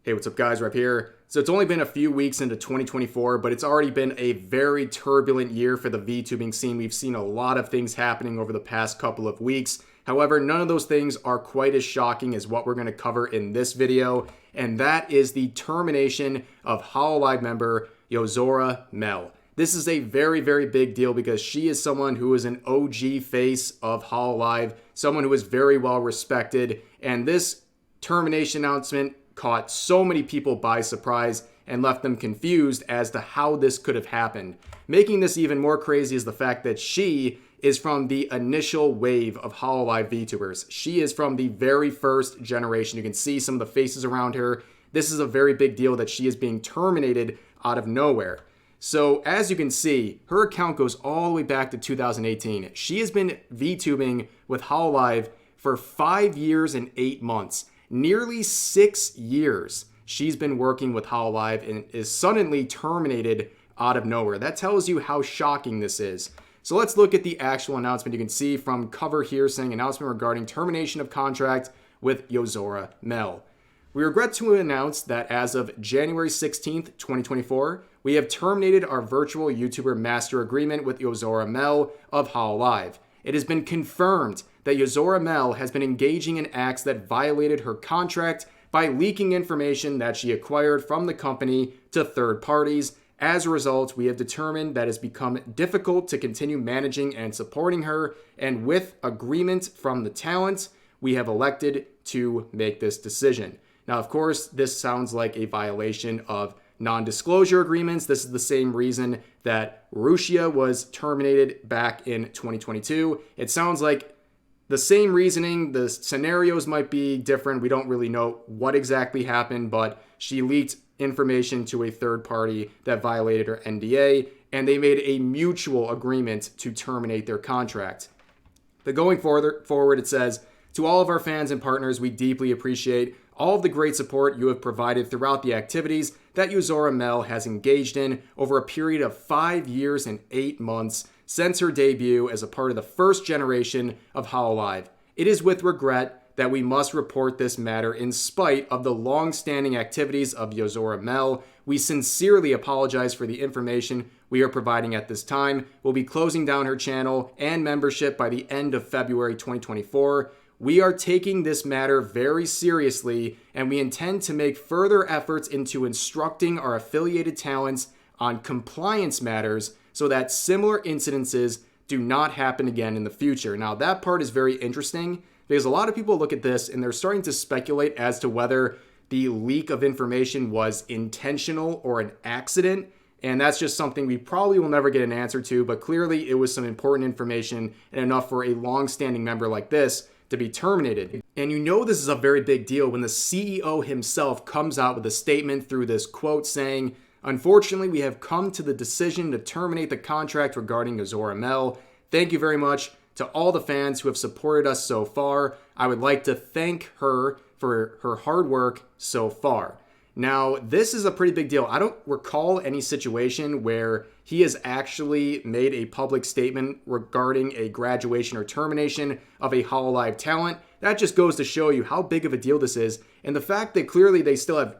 Hey, what's up guys, Rep here. So it's only been a few weeks into 2024, but it's already been a very turbulent year for the VTubing scene. We've seen a lot of things happening over the past couple of weeks. However, none of those things are quite as shocking as what we're going to cover in this video, and that is the termination of Hololive member Yozora Mel. This is a very, very big deal because she is someone who is an OG face of Hololive, someone who is very well respected, and this termination announcement caught so many people by surprise and left them confused as to how this could have happened. Making this even more crazy is the fact that she is from the initial wave of Hololive VTubers. She is from the very first generation. You can see some of the faces around her. This is a very big deal that she is being terminated out of nowhere. So as you can see, her account goes all the way back to 2018. She has been VTubing with Hololive for 5 years and 8 months. Nearly 6 years she's been working with Hololive and is suddenly terminated out of nowhere. That tells you how shocking this is. So let's look at the actual announcement. You can see from cover here saying announcement regarding termination of contract with Yozora Mel. We regret to announce that as of January 16th, 2024, we have terminated our virtual YouTuber master agreement with Yozora Mel of Hololive. It has been confirmed that Yozora Mel has been engaging in acts that violated her contract by leaking information that she acquired from the company to third parties. As a result, we have determined that it's become difficult to continue managing and supporting her, and with agreement from the talent, we have elected to make this decision. Now, of course, this sounds like a violation of non-disclosure agreements. This is the same reason that Rushia was terminated back in 2022. It sounds like the same reasoning. The scenarios might be different. We don't really know what exactly happened, but she leaked information to a third party that violated her NDA, and they made a mutual agreement to terminate their contract. But going forward, it says, to all of our fans and partners, we deeply appreciate all of the great support you have provided throughout the activities that Yozora Mel has engaged in over a period of 5 years and 8 months since her debut as a part of the first generation of Hololive. It is with regret that we must report this matter in spite of the long-standing activities of Yozora Mel. We sincerely apologize for the information we are providing at this time. We'll be closing down her channel and membership by the end of February 2024. We are taking this matter very seriously, and we intend to make further efforts into instructing our affiliated talents on compliance matters so that similar incidences do not happen again in the future. Now, that part is very interesting because a lot of people look at this and they're starting to speculate as to whether the leak of information was intentional or an accident. And that's just something we probably will never get an answer to, but clearly it was some important information and enough for a long-standing member like this to be terminated. And you know this is a very big deal when the CEO himself comes out with a statement through this quote saying, unfortunately, we have come to the decision to terminate the contract regarding Yozora Mel. Thank you very much to all the fans who have supported us so far. I would like to thank her for her hard work so far. Now, this is a pretty big deal. I don't recall any situation where he has actually made a public statement regarding a graduation or termination of a Hololive talent. That just goes to show you how big of a deal this is, and the fact that clearly they still have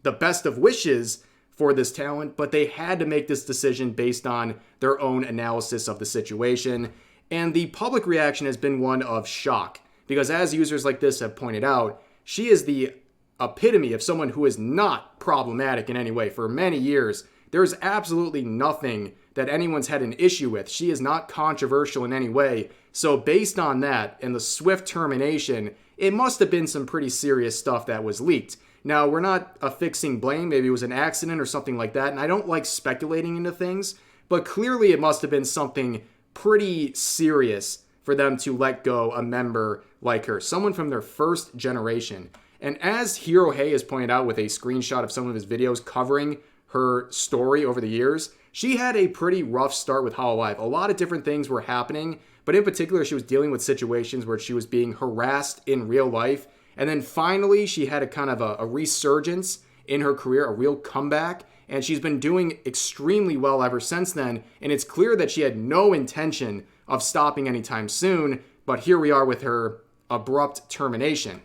the best of wishes for this talent, but they had to make this decision based on their own analysis of the situation. And the public reaction has been one of shock, because as users like this have pointed out, she is the epitome of someone who is not problematic in any way. For many years, there's absolutely nothing that anyone's had an issue with. She is not controversial in any way. So based on that and the swift termination, it must have been some pretty serious stuff that was leaked. Now, we're not affixing blame. Maybe it was an accident or something like that. And I don't like speculating into things, but clearly it must have been something pretty serious for them to let go a member like her, someone from their first generation. And as Hirohei has pointed out with a screenshot of some of his videos covering her story over the years, she had a pretty rough start with Hololive. A lot of different things were happening, but in particular, she was dealing with situations where she was being harassed in real life. And then finally, she had a kind of a resurgence in her career, a real comeback. And she's been doing extremely well ever since then. And it's clear that she had no intention of stopping anytime soon. But here we are with her abrupt termination.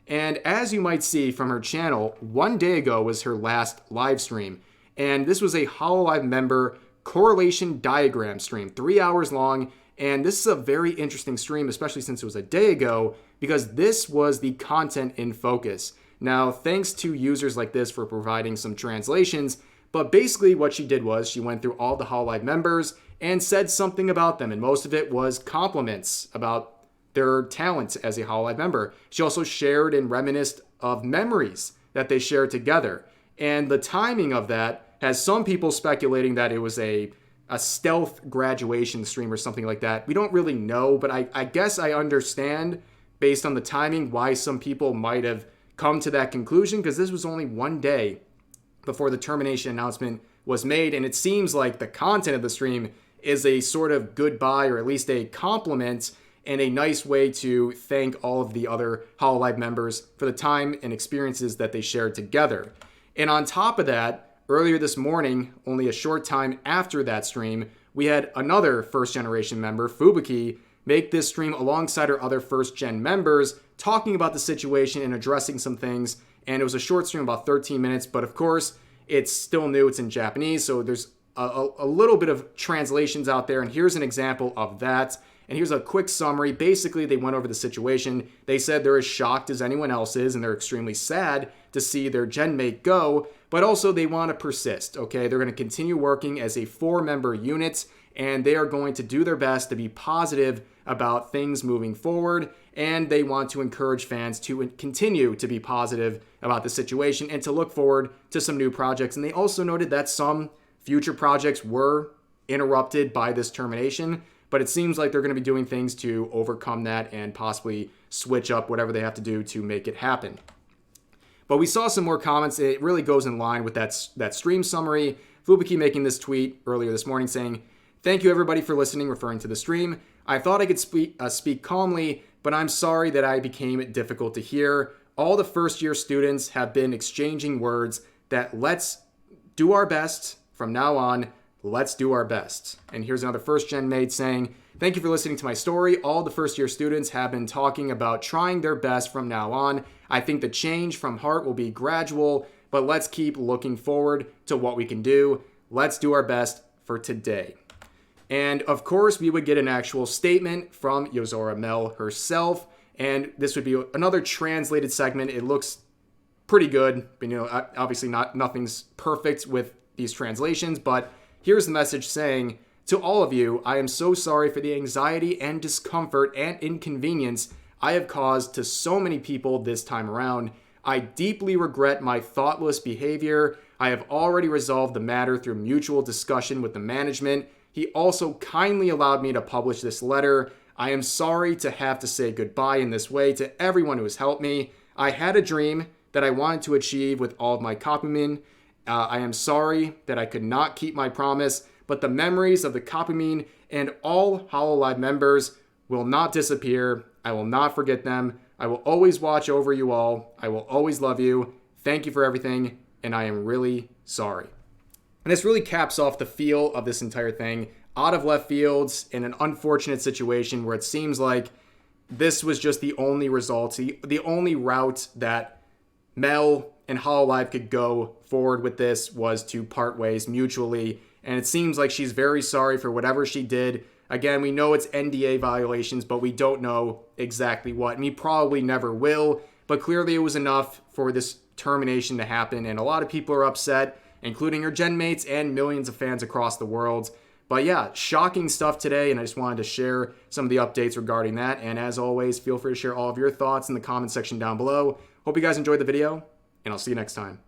And as you might see from her channel, 1 day ago was her last live stream. And this was a Hololive member correlation diagram stream, 3 hours long. And this is a very interesting stream, especially since it was a day ago, because this was the content in focus. Now, thanks to users like this for providing some translations, but basically what she did was she went through all the Hololive members and said something about them, and most of it was compliments about their talents as a Hololive member. She also shared and reminisced of memories that they shared together. And the timing of that has some people speculating that it was a stealth graduation stream or something like that. We don't really know, but I guess I understand based on the timing why some people might have come to that conclusion, because this was only 1 day before the termination announcement was made, and it seems like the content of the stream is a sort of goodbye, or at least a compliment and a nice way to thank all of the other Hololive members for the time and experiences that they shared together. And on top of that, earlier this morning, only a short time after that stream, we had another first generation member, Fubuki, make this stream alongside her other first gen members, talking about the situation and addressing some things. And it was a short stream, about 13 minutes, but of course, it's still new, it's in Japanese, so there's a little bit of translations out there, and here's an example of that. And here's a quick summary. Basically, they went over the situation. They said they're as shocked as anyone else is, and they're extremely sad to see their gen mate go, but also they want to persist, okay? They're going to continue working as a 4-member unit, and they are going to do their best to be positive about things moving forward, and they want to encourage fans to continue to be positive about the situation and to look forward to some new projects. And they also noted that some future projects were interrupted by this termination, but it seems like they're going to be doing things to overcome that and possibly switch up whatever they have to do to make it happen. But we saw some more comments. It really goes in line with that stream summary. Fubuki making this tweet earlier this morning saying, "Thank you everybody for listening," referring to the stream. "I thought I could speak calmly, but I'm sorry that I became difficult to hear. All the first year students have been exchanging words that let's do our best from now on. Let's do our best." And here's another first gen mate saying, "Thank you for listening to my story. All the first year students have been talking about trying their best from now on. I think the change from heart will be gradual, but let's keep looking forward to what we can do. Let's do our best for today." And of course, we would get an actual statement from Yozora Mel herself, and this would be another translated segment. It looks pretty good, but, obviously nothing's perfect with these translations, but here's the message saying, "To all of you, I am so sorry for the anxiety and discomfort and inconvenience I have caused to so many people this time around. I deeply regret my thoughtless behavior. I have already resolved the matter through mutual discussion with the management. He also kindly allowed me to publish this letter. I am sorry to have to say goodbye in this way to everyone who has helped me. I had a dream that I wanted to achieve with all of my Kapumin. I am sorry that I could not keep my promise, but the memories of the Kapumin and all Hololive members will not disappear. I will not forget them. I will always watch over you all. I will always love you. Thank you for everything, and I am really sorry." And this really caps off the feel of this entire thing. Out of left fields, in an unfortunate situation where it seems like this was just the only result, the only route that Mel and Hololive could go forward with this was to part ways mutually. And it seems like she's very sorry for whatever she did. Again, we know it's NDA violations, but we don't know exactly what. And we probably never will. But clearly it was enough for this termination to happen. And a lot of people are upset, including her gen mates and millions of fans across the world. But yeah, shocking stuff today. And I just wanted to share some of the updates regarding that. And as always, feel free to share all of your thoughts in the comment section down below. Hope you guys enjoyed the video, and I'll see you next time.